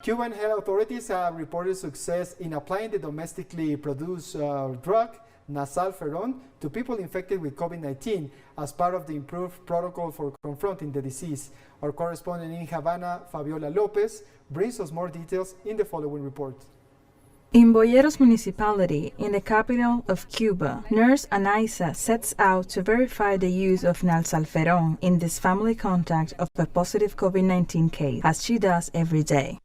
Cuban health authorities have reported success in applying the domestically produced drug Nasalferon to people infected with COVID-19 as part of the improved protocol for confronting the disease. Our correspondent in Havana, Fabiola Lopez, brings us more details in the following report. In Boyeros municipality, in the capital of Cuba, nurse Anaisa sets out to verify the use of Nasalferon in this family contact of a positive COVID-19 case, as she does every day.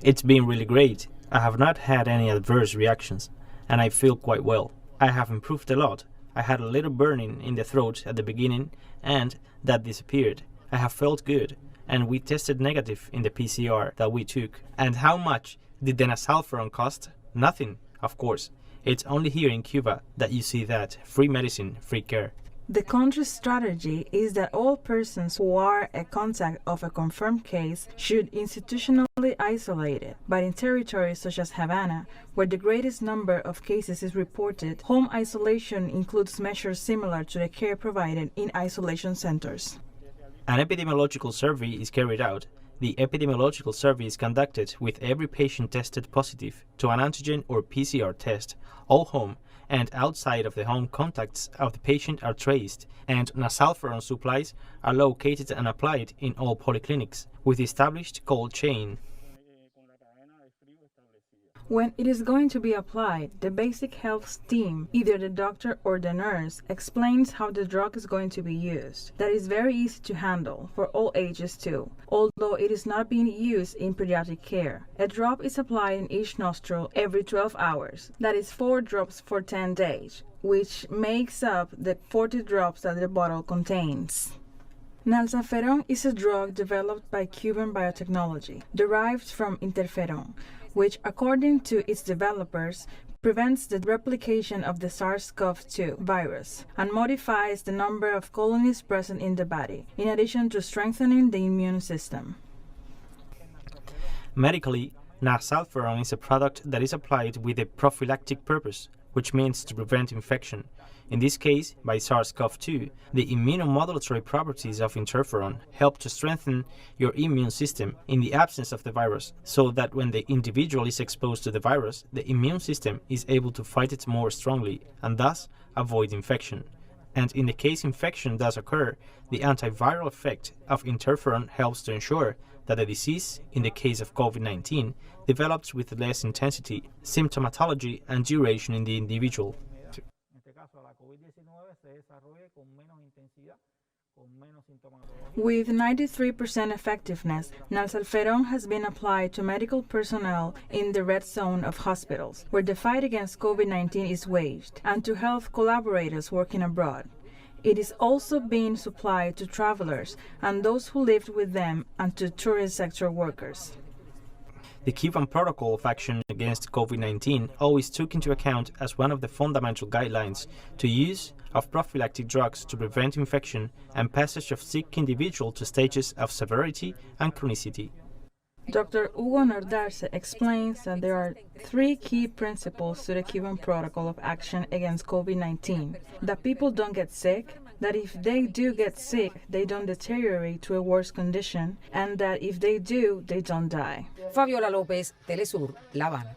It's been really great. I have not had any adverse reactions, and I feel quite well. I have improved a lot. I had a little burning in the throat at the beginning, and that disappeared. I have felt good, and we tested negative in the PCR that we took. And how much did the Nasalferon cost? Nothing, of course. It's only here in Cuba that you see that. Free medicine, free care. The country's strategy is that all persons who are a contact of a confirmed case should institutionally isolate it. But in territories such as Havana, where the greatest number of cases is reported, home isolation includes measures similar to the care provided in isolation centers. An epidemiological survey is carried out. The epidemiological survey is conducted with every patient tested positive to an antigen or PCR test. All home and outside of the home contacts of the patient are traced, and Nasalferon supplies are located and applied in all polyclinics with established cold chain. When it is going to be applied, the basic health team, either the doctor or the nurse, explains how the drug is going to be used. That is very easy to handle, for all ages too, although it is not being used in pediatric care. A drop is applied in each nostril every 12 hours. That is 4 drops for 10 days, which makes up the 40 drops that the bottle contains. Nasalferon is a drug developed by Cuban biotechnology, derived from Interferon, which, according to its developers, prevents the replication of the SARS-CoV-2 virus and modifies the number of colonies present in the body, in addition to strengthening the immune system. Medically, Nasalferon is a product that is applied with a prophylactic purpose, which means to prevent infection. In this case, by SARS-CoV-2, the immunomodulatory properties of interferon help to strengthen your immune system in the absence of the virus, so that when the individual is exposed to the virus, the immune system is able to fight it more strongly and thus avoid infection. And in the case infection does occur, the antiviral effect of interferon helps to ensure that the disease, in the case of COVID-19, develops with less intensity, symptomatology, and duration in the individual. With 93% effectiveness, Nasalferon has been applied to medical personnel in the red zone of hospitals, where the fight against COVID-19 is waged, and to health collaborators working abroad. It is also being supplied to travelers and those who lived with them, and to tourist sector workers. The Cuban protocol of action against COVID-19 always took into account as one of the fundamental guidelines to use of prophylactic drugs to prevent infection and passage of sick individual to stages of severity and chronicity. Dr. Hugo Nordarse explains that there are 3 key principles to the Cuban protocol of action against COVID-19: that people don't get sick, that if they do get sick, they don't deteriorate to a worse condition, and that if they do, they don't die. Fabiola Lopez, TeleSUR, La Habana.